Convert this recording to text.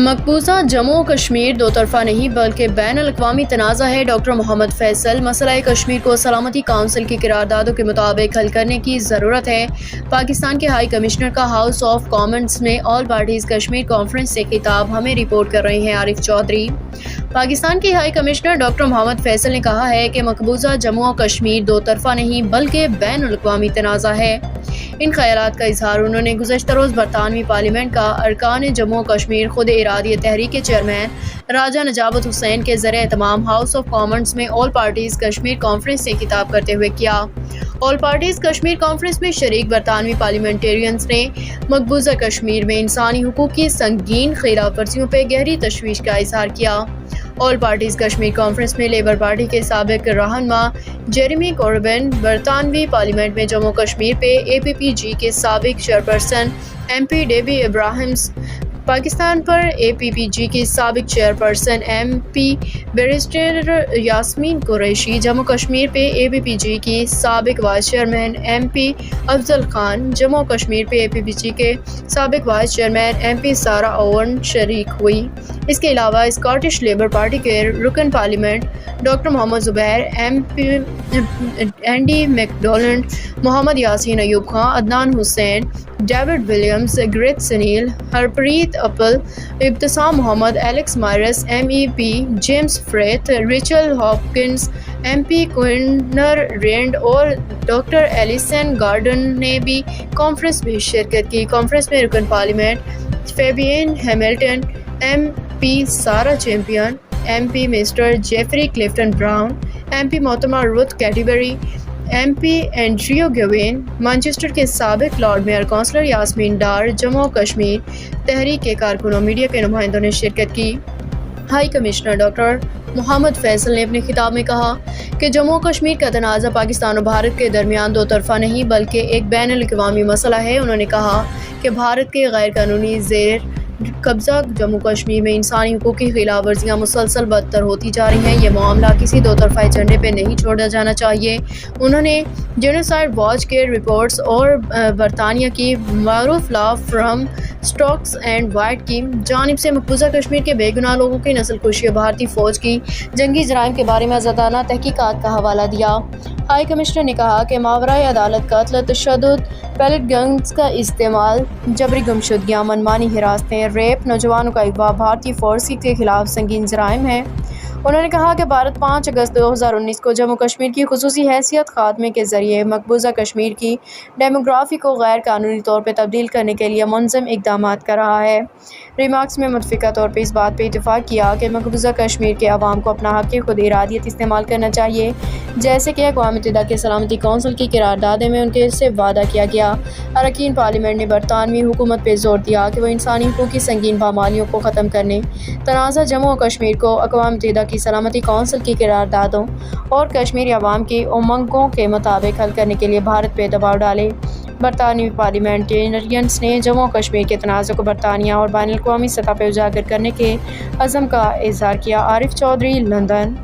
मकबूजा जम्मू कश्मीर दो तरफा नहीं बल्कि बैन अल-अक़वामी तनाज़ा है। डॉक्टर मोहम्मद फैसल मसला कश्मीर को सलामती काउंसिल की करारदादों के मुताबिक हल करने की ज़रूरत है। पाकिस्तान के हाई कमिश्नर का हाउस ऑफ कॉमन्स में ऑल पार्टीज़ कश्मीर कॉन्फ्रेंस से खिताब, हमें रिपोर्ट कर रहे हैं आरिफ चौधरी। पाकिस्तान के high commissioner doctor Mohammad Faisal ने कहा है कि मकबूजा जम्मू और कश्मीर दो तरफा नहीं बल्कि बैन अल-अक़वामी तनाज़ा है। इन ख्यालात का इजहार उन्होंने गुज़श्ता रोज़ बरतानवी पार्लियामेंट का अरकान जम्मू और कश्मीर खुद इरादी तहरीक के चेयरमैन राजा नजाबत हुसैन के ज़रिए तमाम हाउस ऑफ कॉमन्स में ऑल पार्टीज़ कश्मीर कॉन्फ्रेंस से खिताब करते हुए किया। ऑल पार्टीज़ कश्मीर कॉन्फ्रेंस में शरीक बरतानवी पार्लियामेंटेरियंस ने मकबूजा कश्मीर में इंसानी हुकूक की संगीन खिलाफ वर्जियों पर गहरी तशवीश का इजहार किया। ऑल पार्टीज़ कश्मीर कॉन्फ्रेंस में लेबर पार्टी के साबिक रहनुमा जेरेमी कॉर्बिन, बरतानवी पार्लियामेंट में जम्मू कश्मीर पे APPG के साबिक chairperson MP Debbie Abrahams, Pakistan पर APPG की साबिक chairperson MP barrister Yasmin Qureshi, Jammu Kashmir पे APPG की साबिक vice chairman MP Afzal Khan, Jammu Kashmir पे APPG के साबिक vice chairman MP Sarah Owen शरीक हुई। इसके अलावा स्कॉटिश लेबर पार्टी के रुकन parliament doctor Mohammad Zubair, MP Andy McDonald, Mohammad Yasin Ayub Khan, Adnan Hussain, David Williams, Gareth Snell, Harpreet Uppal, Ibtisam Mohammad, Alex Myers, MEP James Freeth, Rachel Hopkins, MP क्विनर रेंड और डॉक्टर एलिसन गार्डन ने भी कॉन्फ्रेंस में शिरकत की। कॉन्फ्रेंस में रुकन parliament Fabian Hamilton, MP Sarah Champion, MP mister Geoffrey Clifton Brown, MP मोहतरमा Ruth Cadbury, MP Andrew Gwynne, Manchester के साबिक lord mayor councillor Yasmin Dar, Jammu और कश्मीर तहरीक के कारकुनों, मीडिया के नुमाइंदों ने शिरकत की। High commissioner doctor Mohammad Faisal ने अपने खिताब में कहा कि जम्मू और कश्मीर का तनाज़ा पाकिस्तान और भारत के दरमियान दो तरफा नहीं बल्कि एक बैन अल-अक़वामी मसला है। उन्होंने कहा कि भारत के गैर कानूनी ज़ेर कब्ज़ा जम्मू कश्मीर में इंसानी हुकूक की खिलाफ वर्जियाँ मुसलसल बदतर होती जा रही हैं। ये मामला किसी दो तरफा एजेंडे पर नहीं छोड़ा जाना चाहिए। उन्होंने जेनोसाइड वॉच के रिपोर्ट्स और बरतानिया की मारूफ law firm Stokes and White की जानिब से मकबूजा कश्मीर के बेगुनाह लोगों की नस्ल कुशी भारतीय फ़ौज की जंगी जराइम के बारे में आज़ादाना तहकीकात का हवाला दिया। हाई कमिश्नर ने कहा कि मावराए अदालत कत्ल, तशद्दुद, पैलेट गन्स का इस्तेमाल, जबरी गुमशुदगियाँ, मनमानी हिरासतें, रेप, नौजवानों का अगवा भारतीय फ़ौज के खिलाफ संगीन जराइम हैं। उन्होंने कहा कि भारत 5 अगस्त 2019 को जम्मू कश्मीर की खुसूसी हैसियत खात्मे के ज़रिए मकबूजा कश्मीर की डेमोग्राफी को गैर कानूनी तौर पर तब्दील करने के लिए मुनज़्ज़म इक़दामात कर रहा है। रिमार्क्स में मुतफ़िक़ा तौर पर इस बात पर इत्तफ़ाक़ किया कि मकबूजा कश्मीर के अवाम को अपना हक़ खुद इरादियत इस्तेमाल करना चाहिए, जैसे कि अक़वाम मुत्तहिदा के सलामती काउंसिल की करारदादे में उनके से वादा किया गया। अरकान पार्लियामेंट ने बरतानवी हुकूमत पर जोर दिया कि वह इंसानी हुकूक की संगीन पामालियों को ख़त्म करने, तनाज़ा जम्मू और कश्मीर को अक़वाम मुत्तहिदा की सलामती काउंसिल की करारदादों और कश्मीरी अवाम की उमंगों के मुताबिक हल करने के लिए भारत पर दबाव डाले। बरतानवी पार्लियामेंटेरियंस ने जम्मू और कश्मीर के तनाज़े को बरतानिया और बैनुल अक़वामी सतह पर उजागर करने के अज़्म का इज़हार किया। आरिफ चौधरी, लंदन।